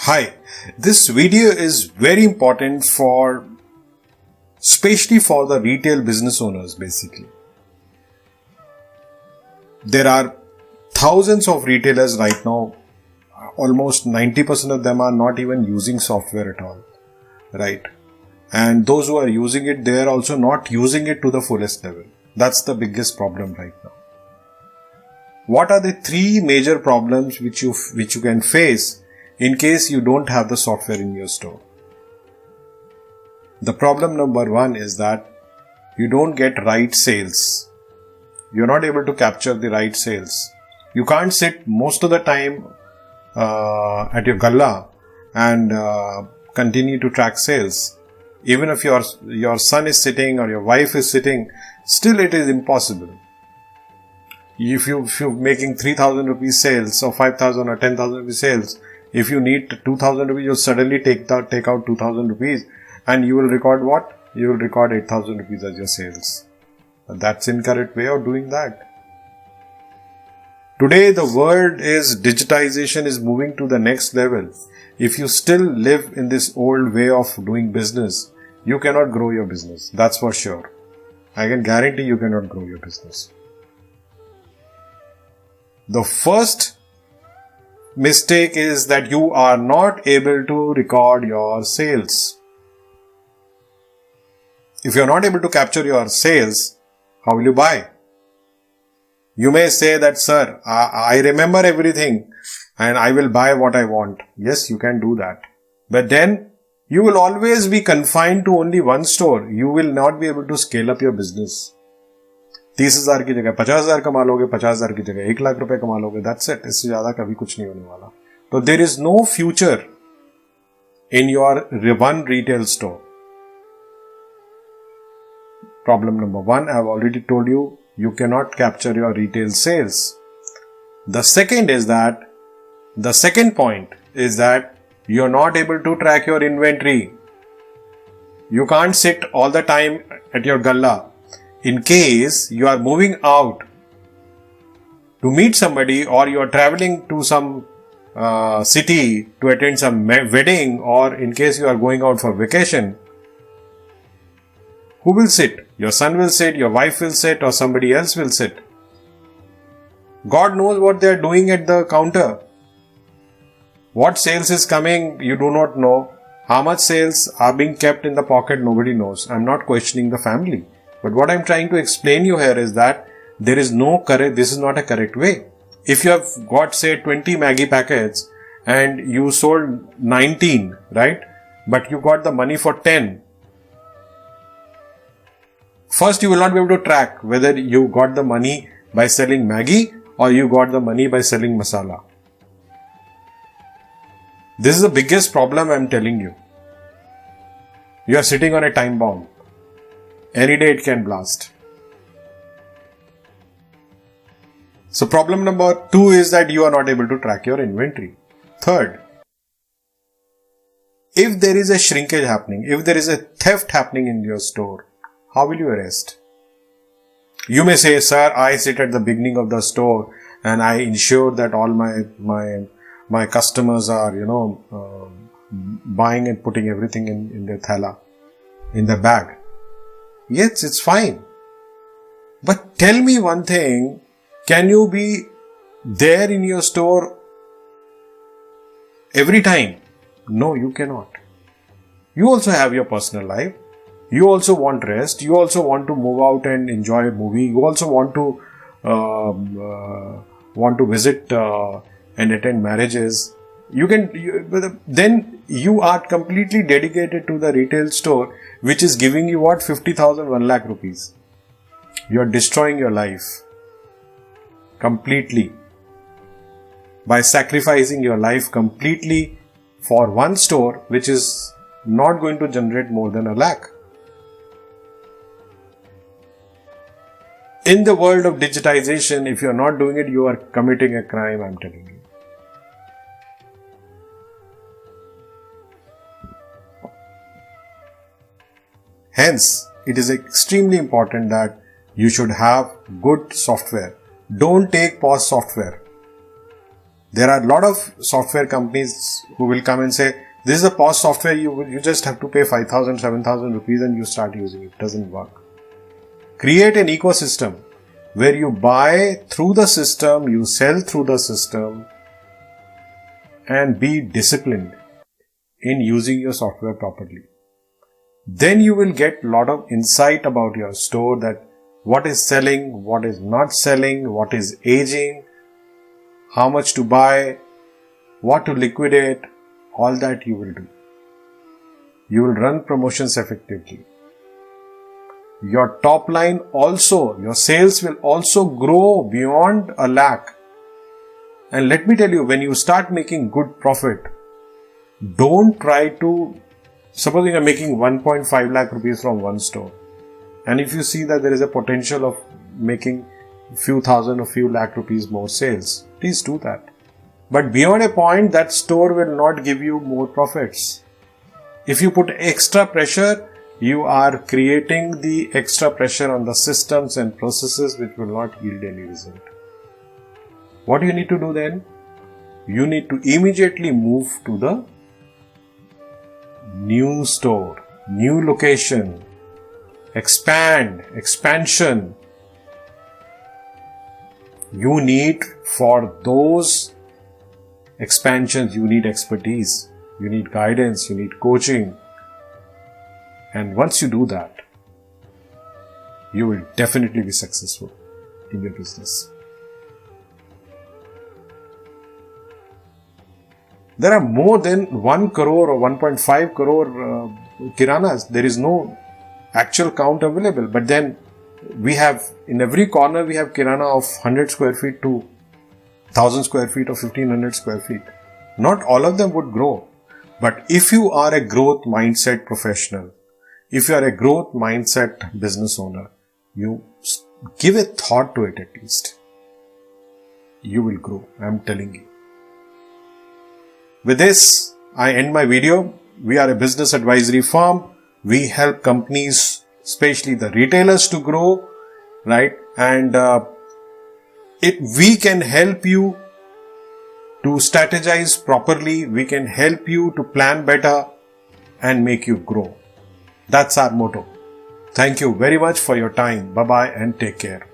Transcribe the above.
Hi, this video is very important especially for the retail business owners basically. There are thousands of retailers right now, almost 90% of them are not even using software at all, right? And those who are using it, they are also not using it to the fullest level. That's the biggest problem right now. What are the three major problems which you can face in case you don't have the software in your store? The problem number one is that you don't get right sales. You're not able to capture the right sales. You can't sit most of the time at your galla and continue to track sales. Even if your son is sitting or your wife is sitting, still it is impossible. If you're making 3,000 rupees sales or 5,000 or 10,000 rupees sales, if you need 2,000 rupees, you'll suddenly take out 2,000 rupees and you will record what? You will record 8,000 rupees as your sales. That's incorrect way of doing that. Today the world digitization is moving to the next level. If you still live in this old way of doing business, you cannot grow your business. That's for sure. I can guarantee you cannot grow your business. The first mistake is that you are not able to record your sales. If you are not able to capture your sales, how will you buy? You may say that, sir, I remember everything and I will buy what I want. Yes, you can do that. But then you will always be confined to only one store. You will not be able to scale up your business. 30,000 की जगह 50,000 कमा लोगे, 50,000 की जगह 1,00,000 रुपए कमा लोगे. That's it. इससे ज्यादा कभी कुछ नहीं होने वाला. So there is no future in your one retail store. Problem number one, I have already told you, you cannot capture your retail sales. The second point is that you are not able to track your inventory. You can't sit all the time at your galla. In case you are moving out to meet somebody or you are traveling to some city to attend some wedding, or in case you are going out for vacation, who will sit? Your son will sit, your wife will sit, or somebody else will sit. God knows what they are doing at the counter. What sales is coming, you do not know. How much sales are being kept in the pocket, nobody knows. I'm not questioning the family. But what I'm trying to explain you here is that this is not a correct way. If you have got, say, 20 Maggi packets and you sold 19, right? But you got the money for 10. First, you will not be able to track whether you got the money by selling Maggi or you got the money by selling masala. This is the biggest problem I'm telling you. You are sitting on a time bomb. Any day it can blast. So problem number two is that you are not able to track your inventory. Third, if there is a shrinkage happening, if there is a theft happening in your store, how will you arrest? You may say, sir, I sit at the beginning of the store and I ensure that all my customers are, buying and putting everything in their thala, in the bag. Yes, it's fine. But tell me one thing, can you be there in your store every time? No, you cannot. You also have your personal life. You also want rest. You also want to move out and enjoy a movie. You also want to visit and attend marriages. Then you are completely dedicated to the retail store, which is giving you what? 50,000, 1 lakh rupees. You are destroying your life completely by sacrificing your life completely for one store, which is not going to generate more than 1 lakh. In the world of digitization, if you are not doing it, you are committing a crime, I'm telling you. Hence, it is extremely important that you should have good software. Don't take POS software. There are a lot of software companies who will come and say, this is a POS software, you just have to pay 5,000, 7,000 rupees and you start using it. It doesn't work. Create an ecosystem where you buy through the system, you sell through the system, and be disciplined in using your software properly. Then you will get a lot of insight about your store, that what is selling, what is not selling, what is aging, how much to buy, what to liquidate, all that you will do. You will run promotions effectively. Your top line also, your sales will also grow beyond 1 lakh. And let me tell you, when you start making good profit, don't try to, suppose you are making 1.5 lakh rupees from one store. And if you see that there is a potential of making a few thousand or few lakh rupees more sales, please do that. But beyond a point, that store will not give you more profits. If you put extra pressure, you are creating the extra pressure on the systems and processes which will not yield any result. What do you need to do then? You need to immediately move to the new store, new location, expansion. You need, for those expansions, you need expertise, you need guidance, you need coaching. And once you do that, you will definitely be successful in your business. There are more than 1 crore or 1.5 crore kiranas. There is no actual count available. But then we have, in every corner, we have kirana of 100 square feet to 1000 square feet or 1500 square feet. Not all of them would grow. But if you are a growth mindset professional, if you are a growth mindset business owner, you give a thought to it at least. You will grow. I am telling you. With this, I end my video. We are a business advisory firm. We help companies, especially the retailers, to grow, right? And we can help you to strategize properly. We can help you to plan better and make you grow. That's our motto. Thank you very much for your time. Bye-bye and take care.